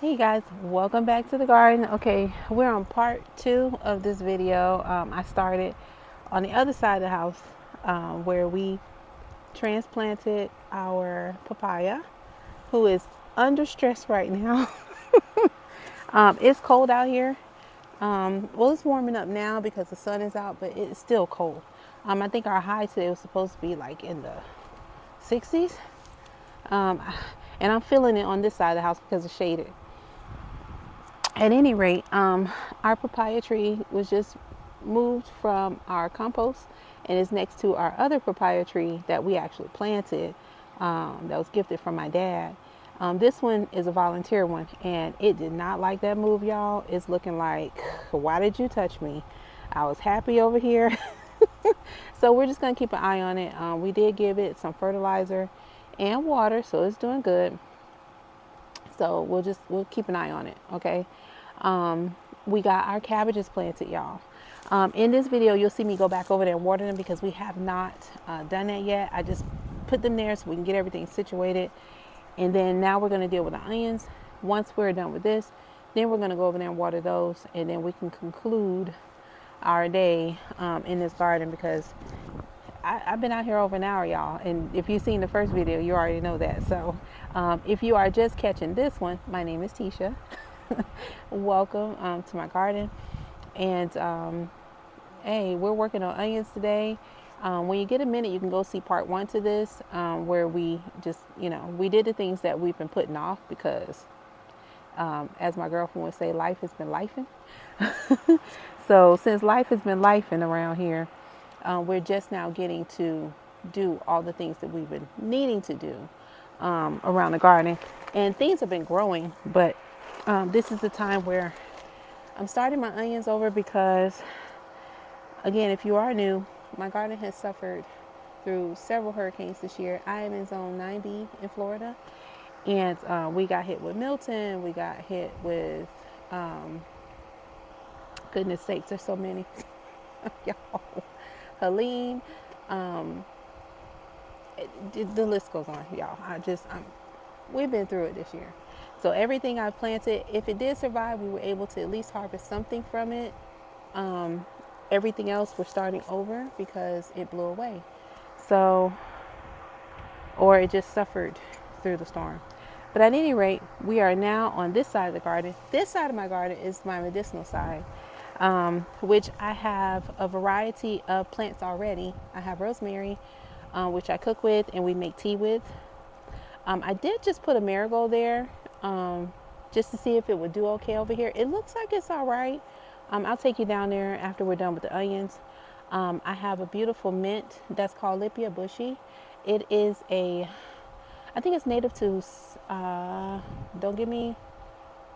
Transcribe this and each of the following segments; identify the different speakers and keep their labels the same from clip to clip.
Speaker 1: Hey guys, welcome back to the garden. Okay, we're on part 2 of this video. I started on the other side of the house where we transplanted our papaya, who is under stress right now. It's cold out here. Well, it's warming up now because the sun is out, but it's still cold. I think our high today was supposed to be like in the 60s. And I'm feeling it on this side of the house because it's shaded. At any rate, our papaya tree was just moved from our compost and is next to our other papaya tree that we actually planted, that was gifted from my dad. This one is a volunteer one and it did not like that move, y'all. It's looking like, why did you touch me? I was happy over here. So we're just going to keep an eye on it. We did give it some fertilizer and water, so it's doing good. So we'll keep an eye on it, okay? We got our cabbages planted, y'all. In this video, you'll see me go back over there and water them because we have not done that yet. I just put them there so we can get everything situated. And then now we're going to deal with the onions. Once we're done with this, then we're going to go over there and water those. And then we can conclude our day in this garden because I've been out here over an hour, y'all. And if you've seen the first video, you already know that. So if you are just catching this one, my name is Tisha. Welcome to my garden. And hey, we're working on onions today. When you get a minute, you can go see part 1 to this, where we just, we did the things that we've been putting off because, as my girlfriend would say, life has been lifing. So since life has been lifing around here, we're just now getting to do all the things that we've been needing to do around the garden. And things have been growing, but this is the time where I'm starting my onions over because, again, if you are new, my garden has suffered through several hurricanes this year. I am in zone 9B in Florida, and we got hit with Milton. We got hit with, goodness sakes, there's so many. Y'all. Helene, the list goes on, y'all. We've been through it this year. So everything I planted, if it did survive, we were able to at least harvest something from it. Everything else we're starting over because it blew away. So, or it just suffered through the storm. But at any rate, we are now on this side of the garden. This side of my garden is my medicinal side, which I have a variety of plants already. I have rosemary, which I cook with and we make tea with. I did just put a marigold there just to see if it would do okay over here. It looks like it's all right. I'll take you down there after we're done with the onions. I have a beautiful mint that's called Lipia bushy. It is I think it's native to, don't get me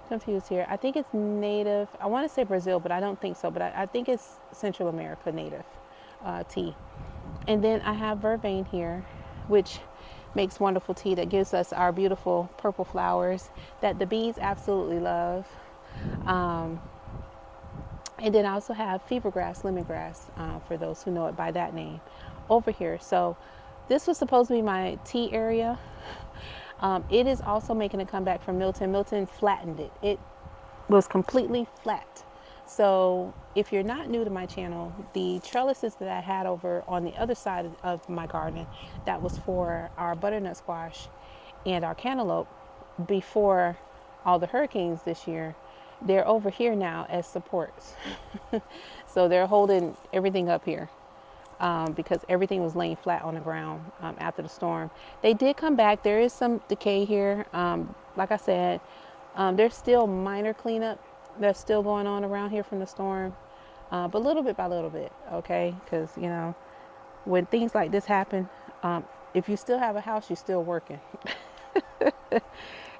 Speaker 1: confused here. I think it's native, I want to say Brazil, but I don't think so. But I think it's Central America native tea. And then I have vervain here, which makes wonderful tea that gives us our beautiful purple flowers that the bees absolutely love. And then I also have fever grass, lemongrass, for those who know it by that name, over here. So this was supposed to be my tea area. It is also making a comeback from Milton. Milton flattened it. It was completely flat. So if you're not new to my channel, the trellises that I had over on the other side of my garden, that was for our butternut squash and our cantaloupe before all the hurricanes this year, they're over here now as supports. So they're holding everything up here because everything was laying flat on the ground after the storm. They did come back. There is some decay here. Like I said, there's still minor cleanup that's still going on around here from the storm, but little bit by little bit, okay? Because, when things like this happen, if you still have a house, you're still working.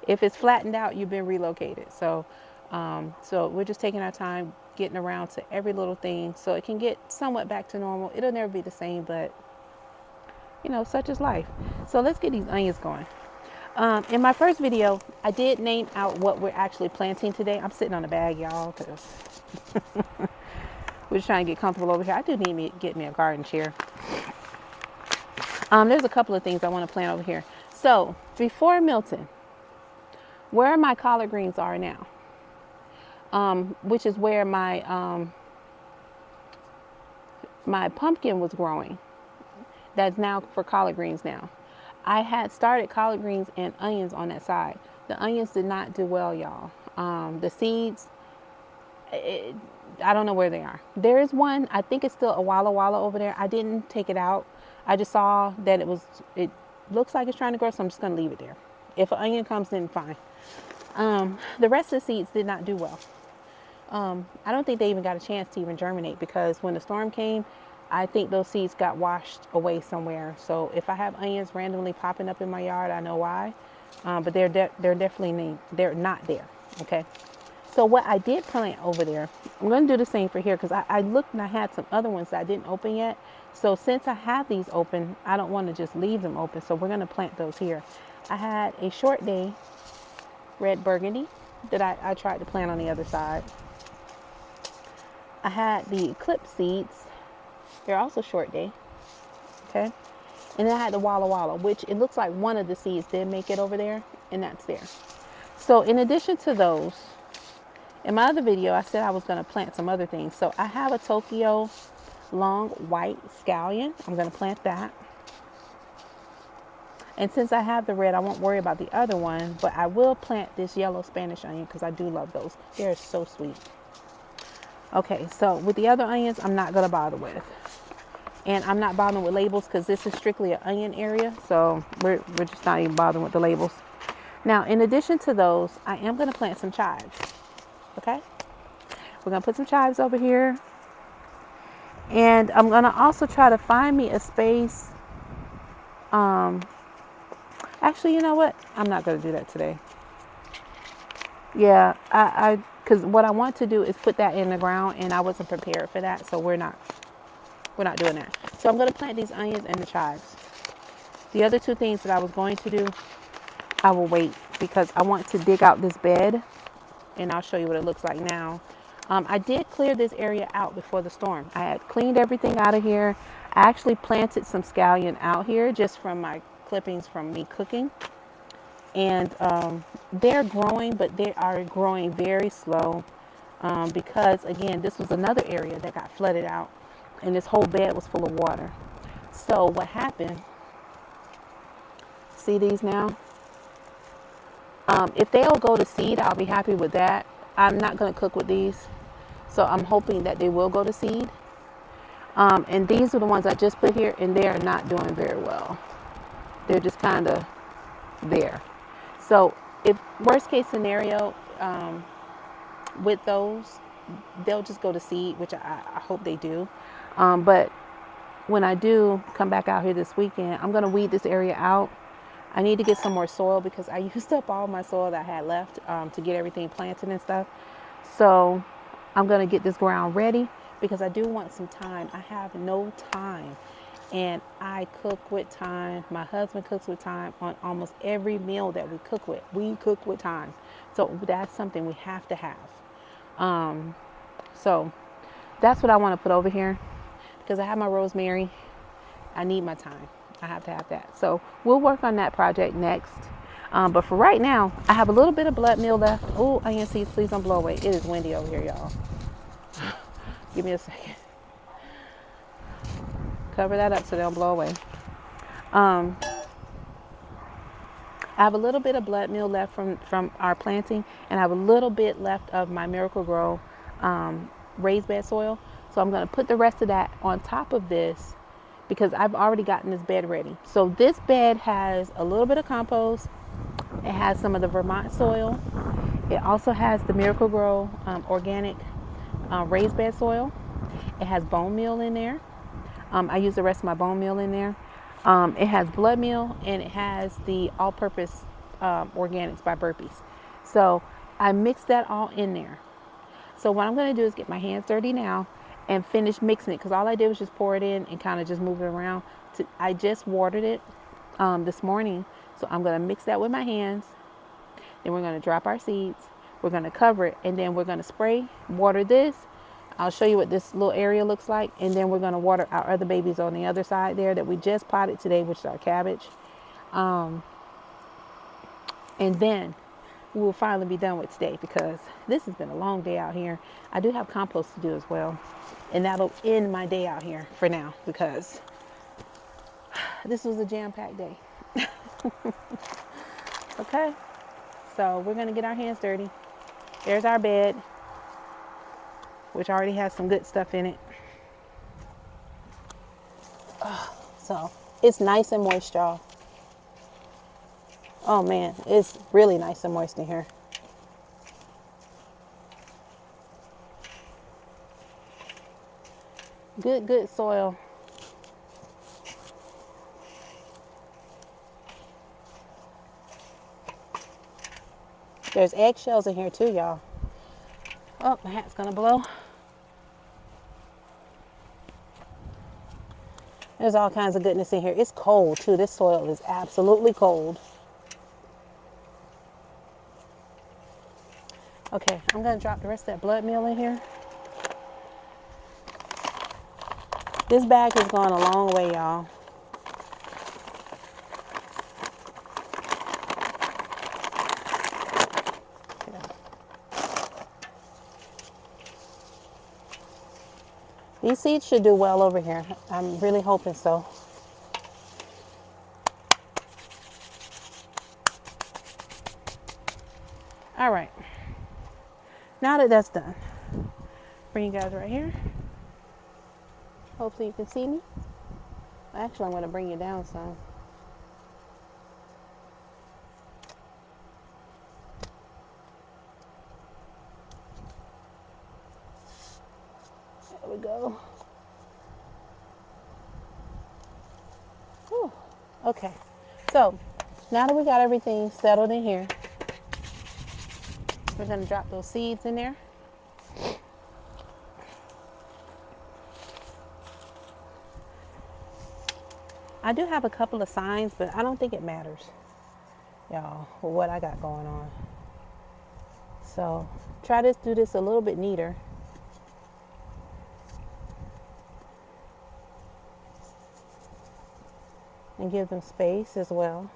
Speaker 1: If it's flattened out, you've been relocated. So we're just taking our time getting around to every little thing so it can get somewhat back to normal. It'll never be the same, but such is life. So let's get these onions going. In my first video, I did name out what we're actually planting today. I'm sitting on a bag, y'all, because we're just trying to get comfortable over here. I do need to get me a garden chair. There's a couple of things I want to plant over here. So before Milton, where my collard greens are now, which is where my pumpkin was growing. That's now for collard greens now. I had started collard greens and onions on that side. The onions did not do well, y'all. The seeds, I don't know where they are. There is one, I think it's still a Walla Walla over there. I didn't take it out. I just saw that it looks like it's trying to grow, so I'm just gonna leave it there. If an onion comes in, fine. The rest of the seeds did not do well. I don't think they even got a chance to even germinate, because when the storm came, I think those seeds got washed away somewhere. So if I have onions randomly popping up in my yard, I know why. But they're definitely they're not there. Okay. So what I did plant over there, I'm going to do the same for here, because I looked and I had some other ones that I didn't open yet. So since I have these open, I don't want to just leave them open. So we're going to plant those here. I had a Short Day red burgundy that I tried to plant on the other side. I had the Eclipse seeds. They're also Short Day. Okay. And then I had the Walla Walla, which it looks like one of the seeds did make it over there, and that's there. So in addition to those, in my other video, I said I was going to plant some other things. So I have a Tokyo long white scallion. I'm going to plant that. And since I have the red, I won't worry about the other one, but I will plant this yellow Spanish onion, because I do love those. They're so sweet. Okay, so with the other onions, I'm not going to bother with. And I'm not bothering with labels, because this is strictly an onion area. So we're just not even bothering with the labels. Now, in addition to those, I am going to plant some chives. Okay, we're going to put some chives over here. And I'm going to also try to find me a space. Actually, you know what? I'm not going to do that today. Yeah, because what I want to do is put that in the ground, and I wasn't prepared for that. So we're not doing that. So I'm going to plant these onions and the chives. The other two things that I was going to do, I will wait, because I want to dig out this bed, and I'll show you what it looks like now. I did clear this area out before the storm. I had cleaned everything out of here. I actually planted some scallion out here just from my clippings from me cooking. And they're growing, but they are growing very slow, because, again, this was another area that got flooded out, and this whole bed was full of water. So what happened, see these now? If they'll go to seed, I'll be happy with that. I'm not going to cook with these, so I'm hoping that they will go to seed. And these are the ones I just put here, and they are not doing very well. They're just kind of there. So if worst case scenario, with those, they'll just go to seed, which I hope they do. But when I do come back out here this weekend, I'm going to weed this area out. I need to get some more soil, because I used up all my soil that I had left to get everything planted and stuff. So I'm going to get this ground ready, because I do want some time. I have no time, and I cook with time. My husband cooks with time on almost every meal that we cook with. We cook with time. So that's something we have to have. So that's what I want to put over here, because I have my rosemary. I need my time. I have to have that. So we'll work on that project next. But for right now, I have a little bit of blood meal left. Oh, onion seeds, please don't blow away. It is windy over here, y'all. Give me a second. Cover that up so they don't blow away. I have a little bit of blood meal left from our planting, and I have a little bit left of my Miracle-Gro raised bed soil. So I'm going to put the rest of that on top of this, because I've already gotten this bed ready. So this bed has a little bit of compost. It has some of the Vermont soil. It also has the Miracle-Gro organic raised bed soil. It has bone meal in there. I use the rest of my bone meal in there. It has blood meal, and it has the all-purpose organics by Burpees. So I mixed that all in there. So what I'm going to do is get my hands dirty now and finish mixing it, because all I did was just pour it in and kind of just move it around. I just watered it this morning, so I'm going to mix that with my hands. Then we're going to drop our seeds. We're going to cover it, and then we're going to spray, water this. I'll show you what this little area looks like, and then we're going to water our other babies on the other side there that we just potted today, which is our cabbage. And then we will finally be done with today, because this has been a long day out here. I do have compost to do as well, and that'll end my day out here for now, because this was a jam-packed day. Okay, so we're gonna get our hands dirty. There's our bed, which already has some good stuff in it. So it's nice and moist, y'all. Oh man, it's really nice and moist in here. Good soil. There's eggshells in here too, y'all. Oh, my hat's gonna blow. There's all kinds of goodness in here. It's cold too. This soil is absolutely cold. Okay, I'm gonna drop the rest of that blood meal in here. This bag has gone a long way, y'all. These seeds should do well over here. I'm really hoping so. All right. Now that that's done, bring you guys right here. Hopefully you can see me. Actually, I'm going to bring you down some. There we go. Whew. Okay, so now that we got everything settled in here, we're going to drop those seeds in there. I do have a couple of signs, but I don't think it matters, y'all, what I got going on. So try to do this a little bit neater. And give them space as well.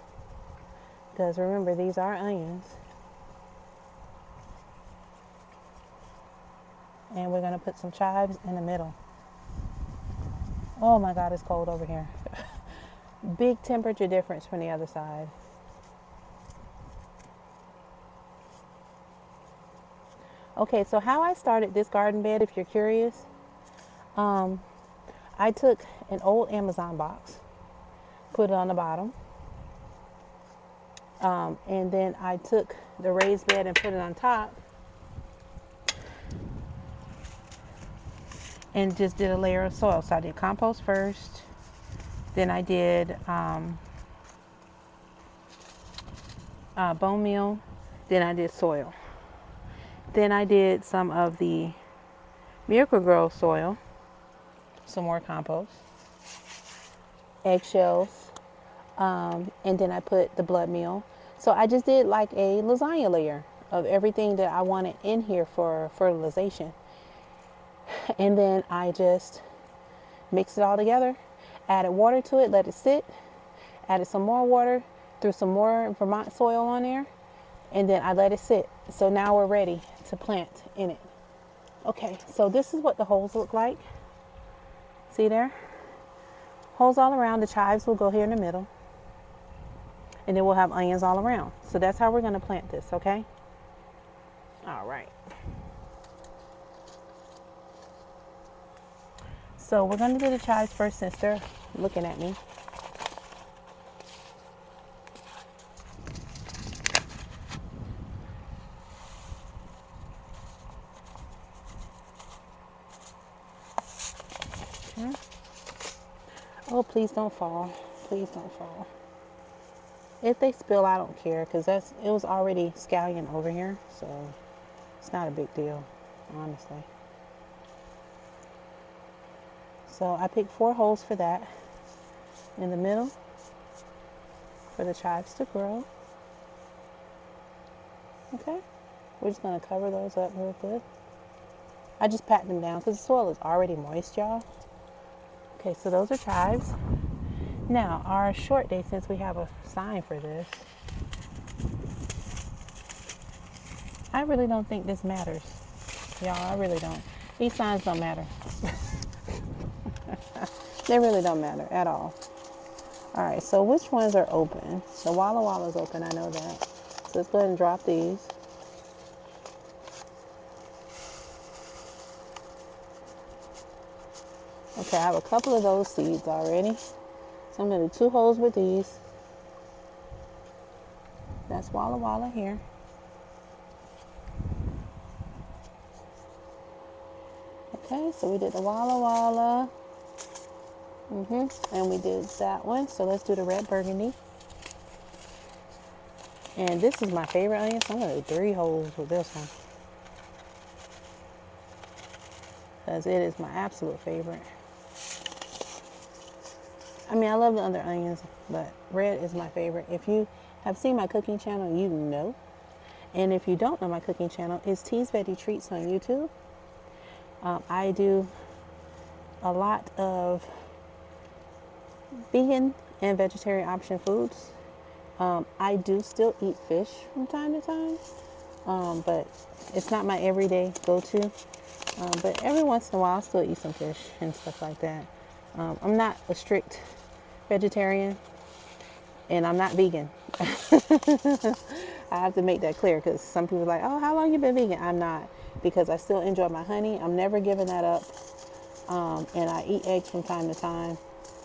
Speaker 1: Because remember, these are onions. And we're going to put some chives in the middle. Oh my God, it's cold over here. Big temperature difference from the other side. Okay, so how I started this garden bed, if you're curious, I took an old Amazon box, put it on the bottom, and then I took the raised bed and put it on top, and just did a layer of soil. So I did compost first, then I did bone meal, then I did soil. Then I did some of the Miracle-Gro soil, some more compost, eggshells, and then I put the blood meal. So I just did like a lasagna layer of everything that I wanted in here for fertilization. And then I just mixed it all together, added water to it, let it sit, added some more water, threw some more Vermont soil on there, and then I let it sit. So now we're ready to plant in it. Okay, so this is what the holes look like. See there? Holes all around. The chives will go here in the middle. And then we'll have onions all around. So that's how we're going to plant this, okay? All right. So we're going to do the chives first since they're looking at me. Okay. Oh, please don't fall. Please don't fall. If they spill, I don't care, because it was already scallion over here, so it's not a big deal, honestly. So I picked 4 holes for that. In the middle, for the chives to grow. Okay, we're just going to cover those up real good. I just pat them down because the soil is already moist, y'all. Okay, so those are chives. Now, our short day, since we have a sign for this, I really don't think this matters. Y'all, I really don't. These signs don't matter. They really don't matter at all. All right, so which ones are open? The Walla Walla is open, I know that. So let's go ahead and drop these. Okay, I have a couple of those seeds already. So I'm going to do 2 holes with these. That's Walla Walla here. Okay, so we did the Walla Walla. And we did that one. So let's do the red burgundy. And this is my favorite onion, so I'm going to do 3 holes with this one. Because it is my absolute favorite. I mean, I love the other onions, but red is my favorite. If you have seen my cooking channel, you know. And if you don't know my cooking channel, it's T's Veggie Treats on YouTube. I do a lot of vegan and vegetarian option foods. I do still eat fish from time to time, but it's not my everyday go-to. But every once in a while, I still eat some fish and stuff like that. I'm not a strict vegetarian, and I'm not vegan. I have to make that clear because some people are like, oh, how long you been vegan? I'm not, because I still enjoy my honey. I'm never giving that up. And I eat eggs from time to time,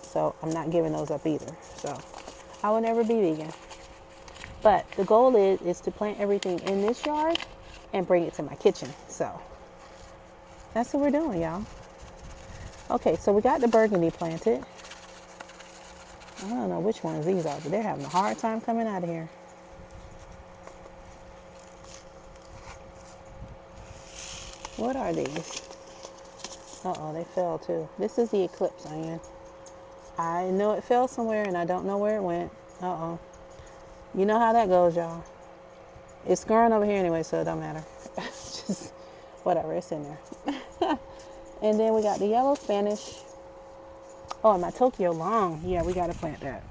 Speaker 1: so I'm not giving those up either. So I will never be vegan. But the goal is to plant everything in this yard and bring it to my kitchen. So that's what we're doing, y'all. Okay, so we got the burgundy planted. I don't know which ones these are, but they're having a hard time coming out of here. What are these? Uh-oh, they fell too. This is the eclipse onion. I know it fell somewhere and I don't know where it went. Uh-oh. You know how that goes, y'all. It's growing over here anyway, so it don't matter. Just whatever, it's in there. And then we got the yellow Spanish. Oh, and my Tokyo long. Yeah, we got to plant that.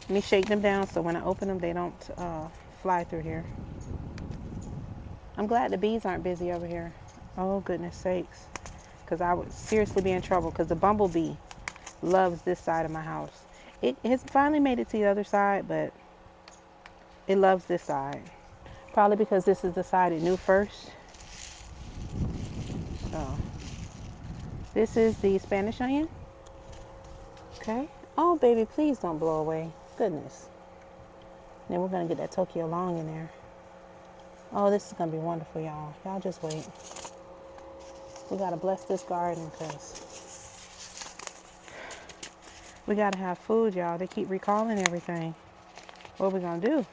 Speaker 1: Let me shake them down so when I open them, they don't fly through here. I'm glad the bees aren't busy over here. Oh, goodness sakes. Because I would seriously be in trouble because the bumblebee loves this side of my house. It has finally made it to the other side, but it loves this side. Probably because this is the side it knew first. So, this is the Spanish onion. Okay. Oh, baby, please don't blow away. Goodness. Then we're going to get that Tokyo long in there. Oh, this is going to be wonderful, y'all. Y'all just wait. We got to bless this garden because we got to have food, y'all. They keep recalling everything. What are we going to do?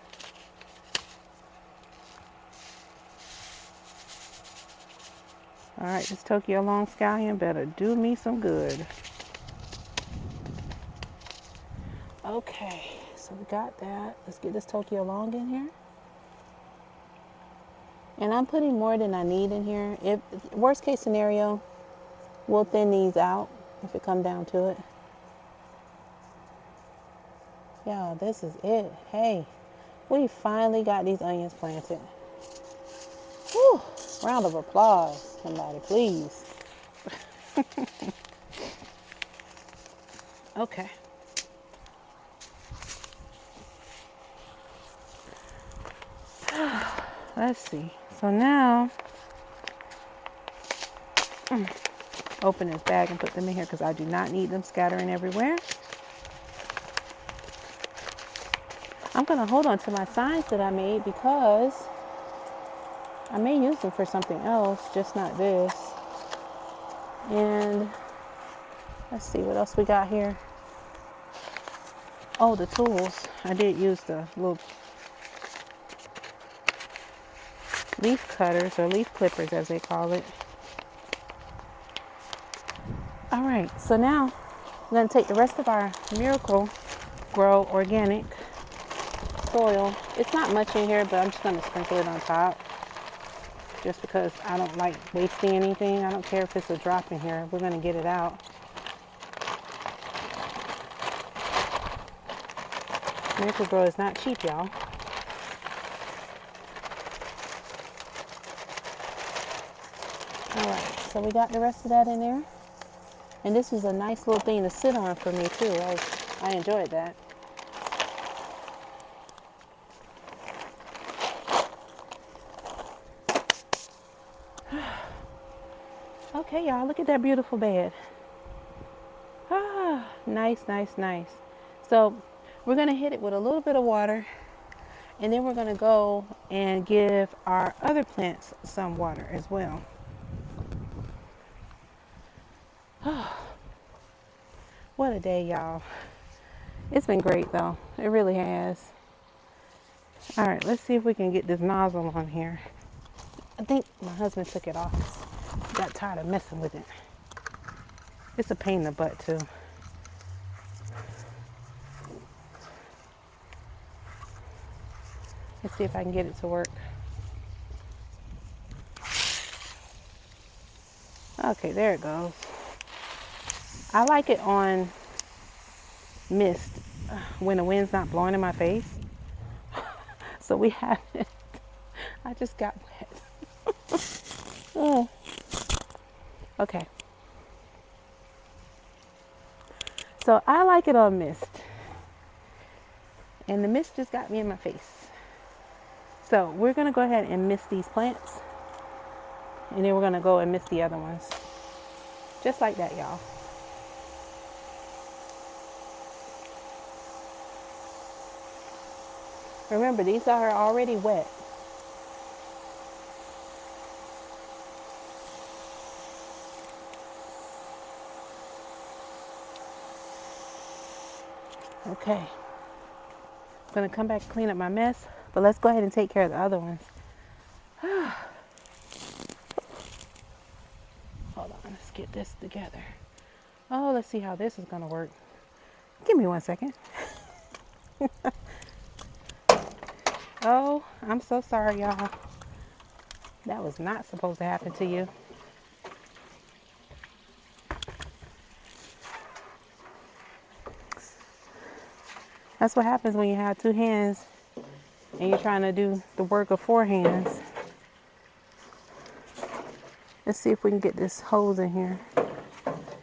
Speaker 1: All right, this Tokyo long scallion better do me some good. Okay, so we got that. Let's get this Tokyo long in here. And I'm putting more than I need in here. If worst case scenario, we'll thin these out if it comes down to it. Y'all, this is it. Hey, we finally got these onions planted. Whew, round of applause, somebody, please. Okay. Let's see. So now, open this bag and put them in here because I do not need them scattering everywhere. I'm going to hold on to my signs that I made because I may use them for something else, just not this. And let's see what else we got here. Oh, the tools. I did use the little leaf cutters or leaf clippers as they call it. All right, so now I'm going to take the rest of our Miracle-Gro organic soil. It's not much in here, but I'm just going to sprinkle it on top just because I don't like wasting anything. I don't care if it's a drop in here. We're going to get it out. Miracle-Gro is not cheap, y'all. Alright, so we got the rest of that in there. And this was a nice little thing to sit on for me too. I enjoyed that. Okay, y'all, look at that beautiful bed. Ah, nice, nice, nice. So we're gonna hit it with a little bit of water, and then we're gonna go and give our other plants some water as well. What a day, y'all. It's been great though. It really has. All right, let's see if we can get this nozzle on here. I think my husband took it off. Got tired of messing with it. It's a pain in the butt too. Let's see if I can get it to work. Okay, there it goes. I like it on mist when the wind's not blowing in my face. So we have it. I just got wet. Oh. Okay. So I like it on mist. And the mist just got me in my face. So we're going to go ahead and mist these plants. And then we're going to go and mist the other ones. Just like that, y'all. Remember, these are already wet. Okay. I'm going to come back and clean up my mess. But let's go ahead and take care of the other ones. Hold on, let's get this together. Oh, let's see how this is going to work. Give me 1 second. Oh, I'm so sorry, y'all. That was not supposed to happen to you. That's what happens when you have 2 hands and you're trying to do the work of 4 hands. Let's see if we can get this hose in here.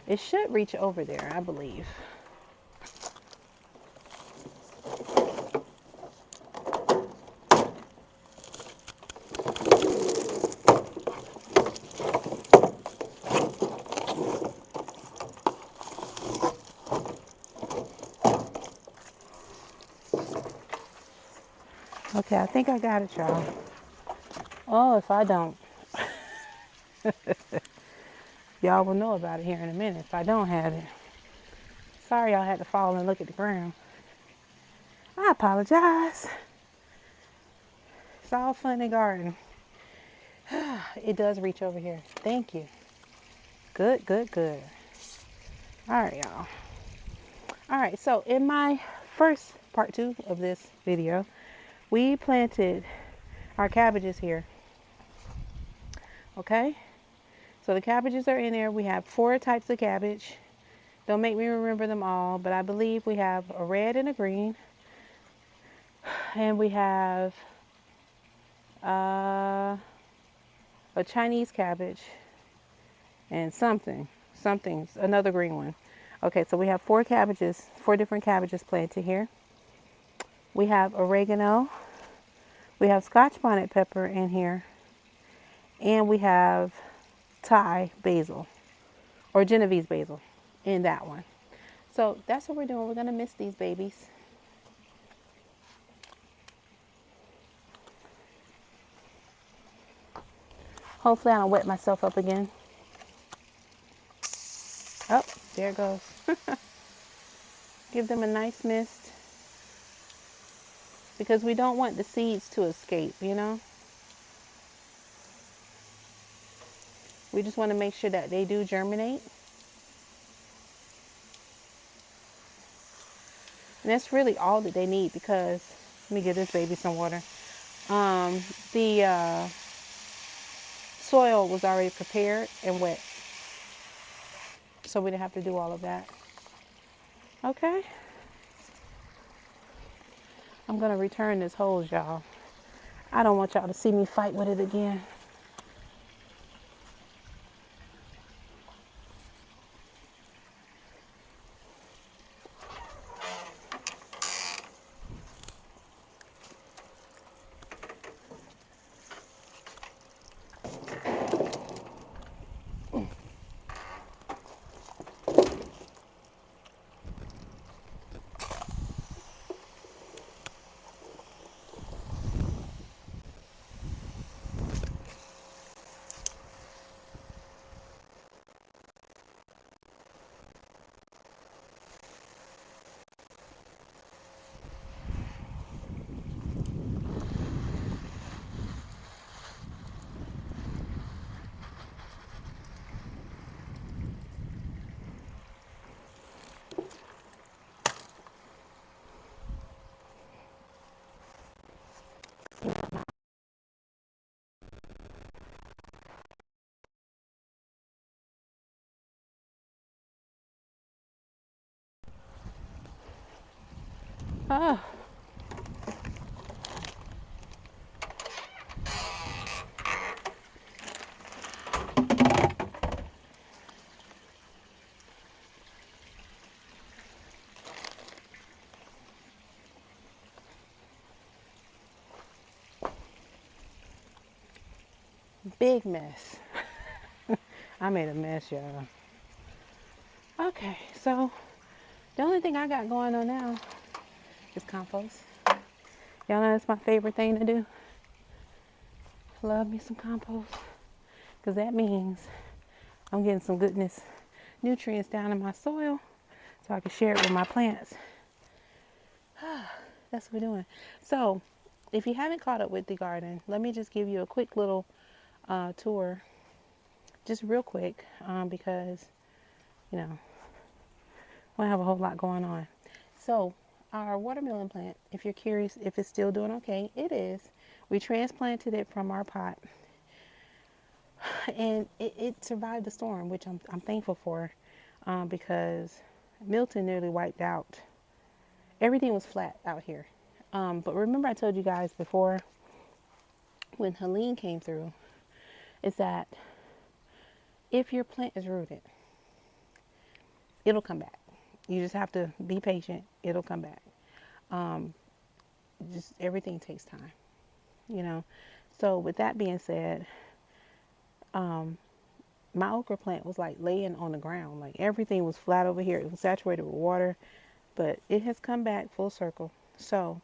Speaker 1: It should reach over there, I believe. Okay, I think I got it, y'all. Oh, if I don't, y'all will know about it here in a minute if I don't have it. Sorry y'all had to fall and look at the ground. I apologize. It's all fun and garden. It does reach over here. Thank you. Good, good, good. All right, y'all. All right, so in my first part 2 of this video, we planted our cabbages here. Okay, so the cabbages are in there. We have 4 types of cabbage. Don't make me remember them all, but I believe we have a red and a green. And we have a Chinese cabbage and something's another green one. Okay, so we have 4 cabbages, 4 different cabbages planted here. We have oregano. We have Scotch bonnet pepper in here. And we have Thai basil or Genovese basil in that one. So that's what we're doing. We're going to mist these babies. Hopefully I don't wet myself up again. Oh, there it goes. Give them a nice mist. Because we don't want the seeds to escape, you know. We just want to make sure that they do germinate. And that's really all that they need because, let me give this baby some water. The soil was already prepared and wet. So we didn't have to do all of that. Okay. I'm gonna return this hose, y'all. I don't want y'all to see me fight with it again. Ah, big mess. I made a mess, y'all. Okay, so the only thing I got going on now is compost. Y'all know that's my favorite thing to do. Love me some compost. Because that means I'm getting some goodness, nutrients down in my soil so I can share it with my plants. That's what we're doing. So if you haven't caught up with the garden, let me just give you a quick little tour, just real quick, because, you know, we have a whole lot going on. So our watermelon plant, if you're curious if it's still doing okay, it is. We transplanted it from our pot, and it survived the storm, which I'm thankful for, because Milton nearly wiped out. Everything was flat out here. But remember I told you guys before when Helene came through, is that if your plant is rooted, it'll come back. You just have to be patient. It'll come back. Um, just everything takes time, you know. So with that being said, my okra plant was like laying on the ground. Like everything was flat over here. It was saturated with water, but it has come back full circle. So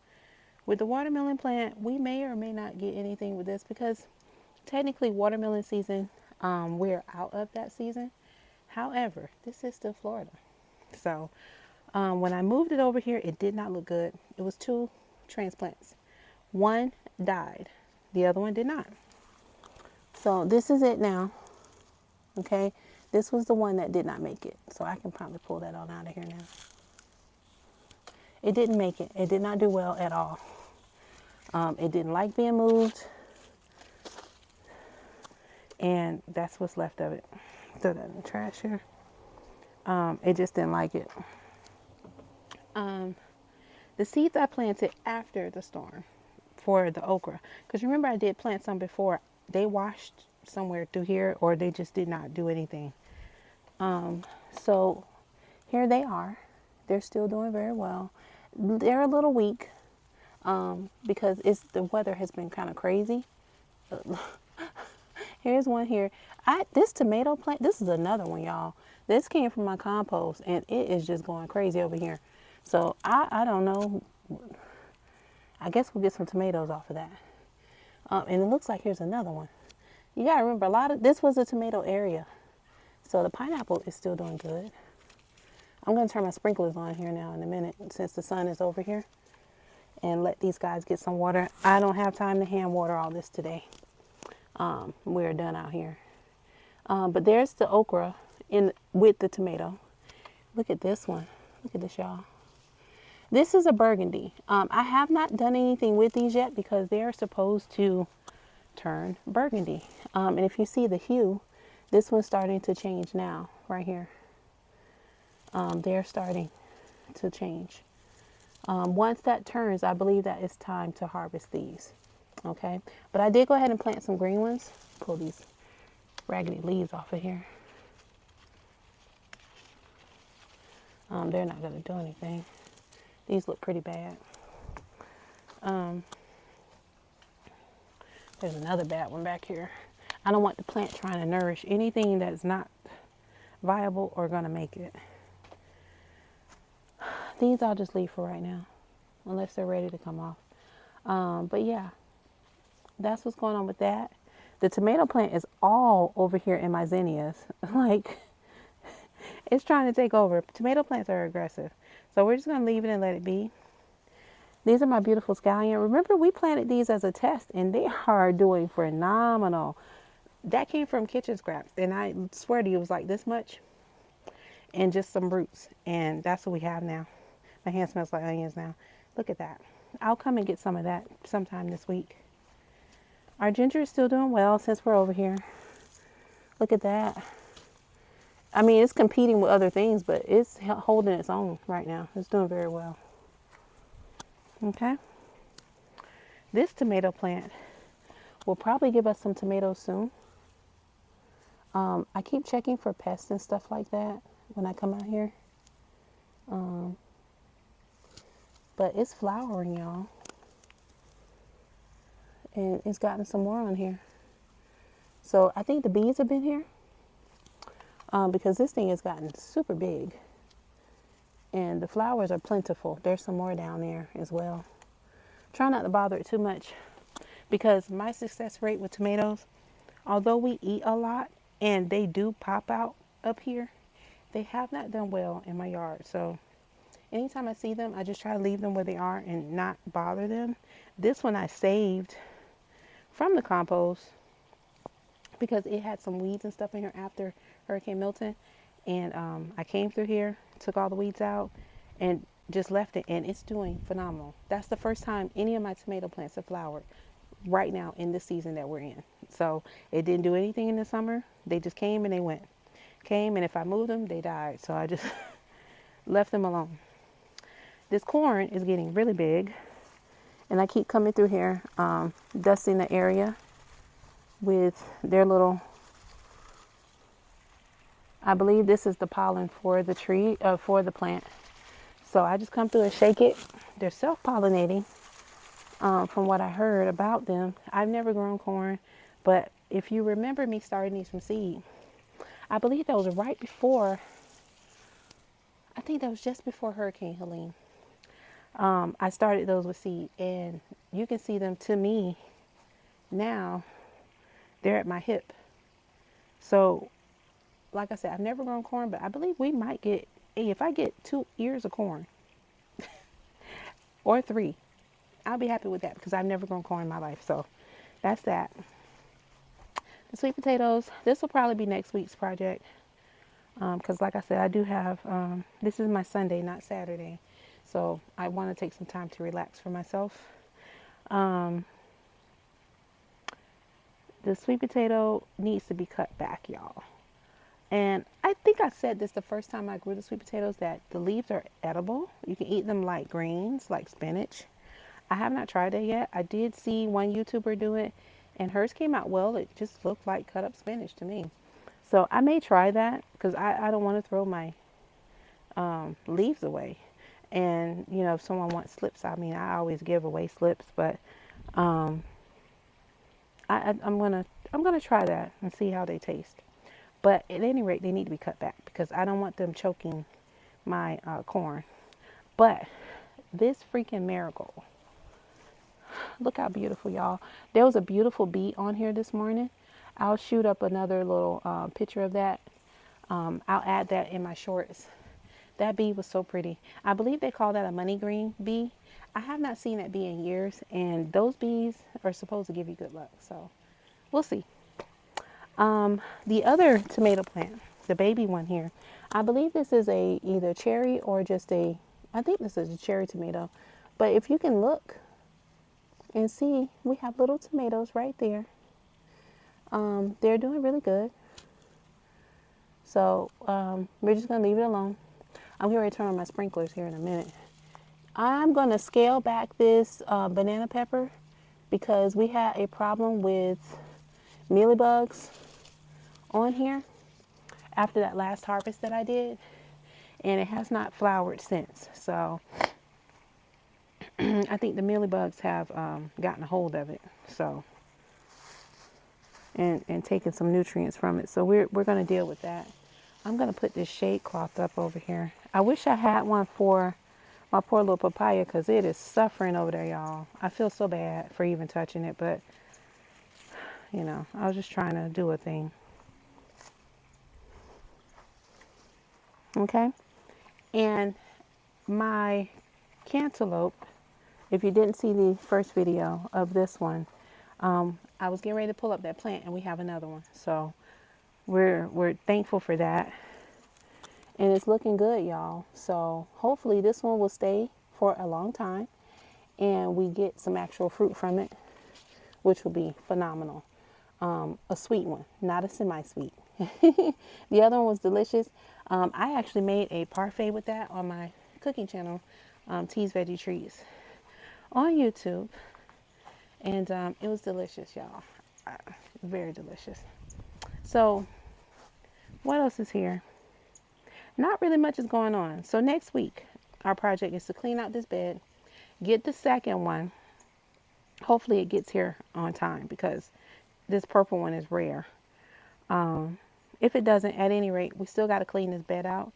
Speaker 1: with the watermelon plant, we may or may not get anything with this because technically watermelon season, we're out of that season. However, this is still Florida. So when I moved it over here, it did not look good. It was two transplants. One died, the other one did not. So this is it now. Okay, this was the one that did not make it. So I can probably pull that on out of here now. It didn't make it. It did not do well at all. It didn't like being moved. And that's what's left of it. Throw that in the trash here. It just didn't like it. The seeds I planted after the storm for the okra. Because remember I did plant some before. They washed somewhere through here or they just did not do anything. So here they are. They're still doing very well. They're a little weak because the weather has been kind of crazy. Here's one here. This tomato plant, this is another one, y'all. This came from my compost and it is just going crazy over here. So I don't know. I guess we'll get some tomatoes off of that. And it looks like here's another one. You gotta remember this was a tomato area. So the pineapple is still doing good. I'm gonna turn my sprinklers on here now in a minute since the sun is over here and let these guys get some water. I don't have time to hand water all this today. We're done out here. But there's the okra with the tomato. Look at this one. Look at this, y'all. This is a burgundy. I have not done anything with these yet because they're supposed to turn burgundy. And if you see the hue, this one's starting to change now, right here. They're starting to change. Once that turns, I believe that it's time to harvest these. Okay, but I did go ahead and plant some green ones. Pull these raggedy leaves off of here. They're not going to do anything. These look pretty bad. There's another bad one back here. I don't want the plant trying to nourish anything that's not viable or going to make it. These I'll just leave for right now, unless they're ready to come off. But yeah, that's what's going on with that. The tomato plant is all over here in my zinnias. Like, it's trying to take over. Tomato plants are aggressive. So we're just going to leave it and let it be. These are my beautiful scallion. Remember, we planted these as a test, and they are doing phenomenal. That came from kitchen scraps, and I swear to you, it was like this much, and just some roots, and that's what we have now. My hand smells like onions now. Look at that. I'll come and get some of that sometime this week. Our ginger is still doing well since we're over here. Look at that. I mean, it's competing with other things, but it's holding its own right now. It's doing very well. Okay. This tomato plant will probably give us some tomatoes soon. I keep checking for pests and stuff like that when I come out here. But it's flowering, y'all. And it's gotten some more on here. So I think the bees have been here. Because this thing has gotten super big. And the flowers are plentiful. There's some more down there as well. Try not to bother it too much. Because my success rate with tomatoes, although we eat a lot and they do pop out up here, they have not done well in my yard. So anytime I see them, I just try to leave them where they are and not bother them. This one I saved from the compost because it had some weeds and stuff in here after Hurricane Milton. And I came through here, took all the weeds out, and just left it. And it's doing phenomenal. That's the first time any of my tomato plants have flowered right now in the season that we're in. So it didn't do anything in the summer. They just came and they went. Came, and if I moved them, they died. So I just left them alone. This corn is getting really big. And I keep coming through here, dusting the area with their little, I believe this is the pollen for the tree, for the plant. So I just come through and shake it. They're self-pollinating, from what I heard about them. I've never grown corn, but if you remember me starting these from seed, I believe that was right before, I think that was just before Hurricane Helene. I started those with seed, and you can see them to me now. They're at my hip. So, like I said, I've never grown corn, but I believe we might get, hey, if I get 2 ears of corn or 3, I'll be happy with that because I've never grown corn in my life. So that's that. The sweet potatoes, this will probably be next week's project. Because like I said, I do have, this is my Sunday, not Saturday. So I want to take some time to relax for myself. The sweet potato needs to be cut back, y'all. And I think I said this the first time I grew the sweet potatoes, that the leaves are edible. You can eat them like greens, like spinach. I have not tried that yet. I did see one YouTuber do it, and hers came out well. It just looked like cut up spinach to me. So I may try that because I don't want to throw my leaves away. And, you know, if someone wants slips, I mean, I always give away slips, but I'm gonna try that and see how they taste. But at any rate, they need to be cut back because I don't want them choking my corn. But this freaking marigold, look how beautiful, y'all. There was a beautiful bee on here this morning. I'll shoot up another little picture of that. I'll add that in my shorts. That bee was so pretty. I believe they call that a money green bee. I have not seen that bee in years, and those bees are supposed to give you good luck. So we'll see. The other tomato plant, the baby one here, I believe this is a either cherry or just a, I think this is a cherry tomato. But if you can look and see, we have little tomatoes right there. They're doing really good. So we're just gonna leave it alone. I'm going to turn on my sprinklers here in a minute. I'm going to scale back this banana pepper because we had a problem with mealybugs on here after that last harvest that I did, and it has not flowered since. So I think the mealybugs have gotten a hold of it, so and taken some nutrients from it. So we're going to deal with that. I'm going to put this shade cloth up over here. I wish I had one for my poor little papaya because it is suffering over there, y'all. I feel so bad for even touching it, but you know, I was just trying to do a thing. Okay. And my cantaloupe, if you didn't see the first video of this one, I was getting ready to pull up that plant and we have another one. So we're thankful for that. And it's looking good, y'all. So hopefully this one will stay for a long time and we get some actual fruit from it, which will be phenomenal. A sweet one, not a semi-sweet. The other one was delicious. I actually made a parfait with that on my cooking channel, Tea's Veggie Treats, on YouTube. And it was delicious, y'all. Very delicious. So what else is here? Not really much is going on. So next week, our project is to clean out this bed, get the second one. Hopefully it gets here on time because this purple one is rare. If it doesn't, at any rate, we still got to clean this bed out.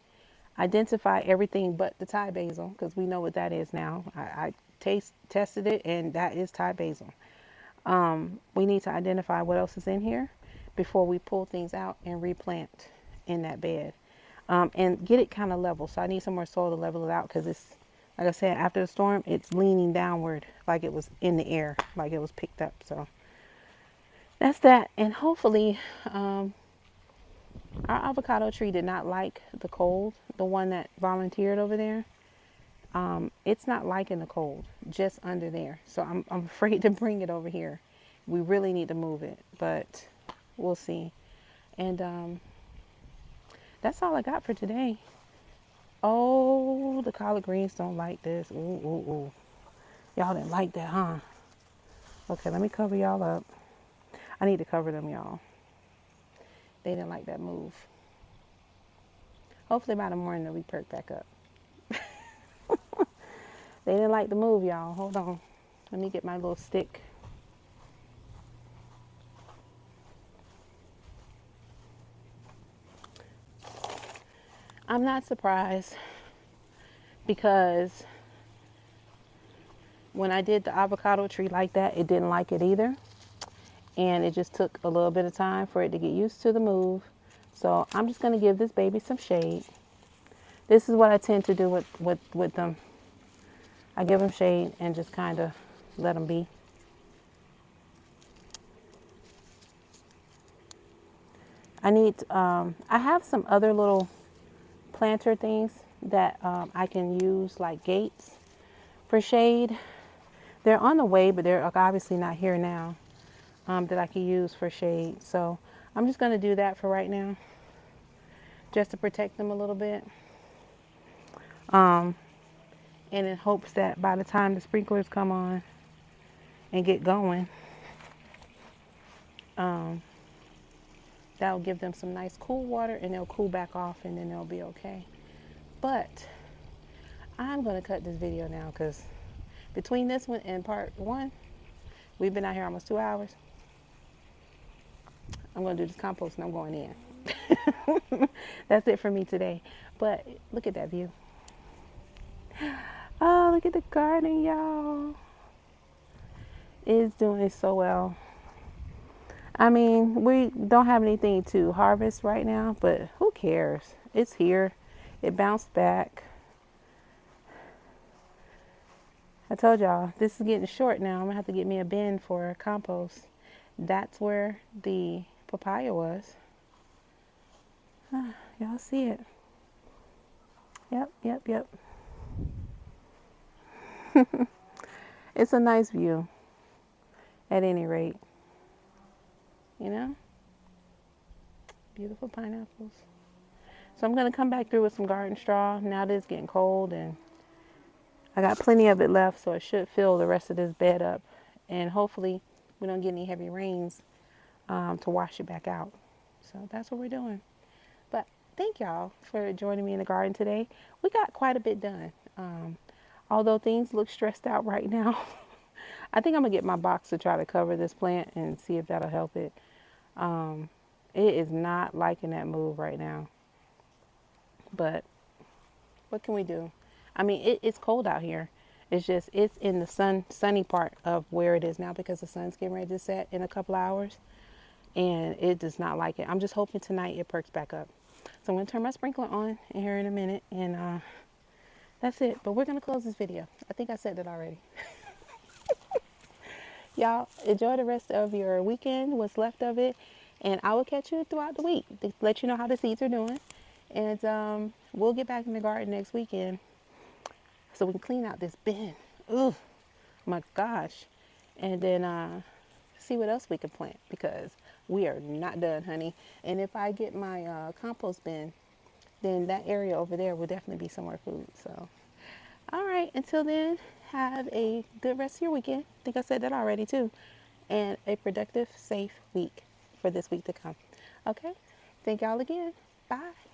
Speaker 1: Identify everything but the Thai basil because we know what that is now. I tested it and that is Thai basil. We need to identify what else is in here before we pull things out and replant in that bed. And get it kind of level. So I need some more soil to level it out because it's, like I said, after the storm, it's leaning downward like it was in the air, like it was picked up. So that's that. And hopefully, our avocado tree did not like the cold. The one that volunteered over there, it's not liking the cold, just under there. So I'm afraid to bring it over here. We really need to move it, but we'll see. And that's all I got for today. Oh, the collard greens don't like this. Ooh, ooh, ooh. Y'all didn't like that, huh? Okay, let me cover y'all up. I need to cover them, y'all. They didn't like that move. Hopefully by the morning they'll be perked back up. They didn't like the move, y'all. Hold on. Let me get my little stick. I'm not surprised because when I did the avocado tree like that, it didn't like it either. And it just took a little bit of time for it to get used to the move. So I'm just going to give this baby some shade. This is what I tend to do with them. I give them shade and just kind of let them be. I have some other little planter things that I can use like gates for shade. They're on the way, but they're obviously not here now, that I can use for shade. So I'm just going to do that for right now, just to protect them a little bit. And in hopes that by the time the sprinklers come on and get going, that'll give them some nice cool water and they'll cool back off and then they'll be okay. But I'm going to cut this video now because between this one and part one, we've been out here almost 2 hours. I'm going to do this compost and I'm going in. That's it for me today. But look at that view. Oh, look at the garden, y'all. It's doing so well. I mean, we don't have anything to harvest right now, but who cares? It's here. It bounced back. I told y'all, this is getting short now. I'm going to have to get me a bin for compost. That's where the papaya was. Y'all see it? Yep. It's a nice view, at any rate. You know? Beautiful pineapples. So I'm going to come back through with some garden straw now that it's getting cold and I got plenty of it left, so it should fill the rest of this bed up. And hopefully we don't get any heavy rains to wash it back out. So that's what we're doing. But thank y'all for joining me in the garden today. We got quite a bit done. Although things look stressed out right now, I think I'm gonna get my box to try to cover this plant and see if that'll help it. Um, it is not liking that move right now, but what can we do? I mean, it's cold out here. It's just it's in the sunny part of where it is now because the sun's getting ready to set in a couple hours, and it does not like it. I'm just hoping tonight it perks back up. So I'm gonna turn my sprinkler on in here in a minute, and that's it. But we're gonna close this video. I think I said that already. Y'all enjoy the rest of your weekend, what's left of it, and I will catch you throughout the week to let you know how the seeds are doing. And we'll get back in the garden next weekend so we can clean out this bin. Ugh, my gosh. And then see what else we can plant because we are not done, honey. And if I get my compost bin, then that area over there will definitely be somewhere food. So, all right, until then, have a good rest of your weekend. I think I said that already too. And a productive, safe week for this week to come. Okay, thank y'all again. Bye.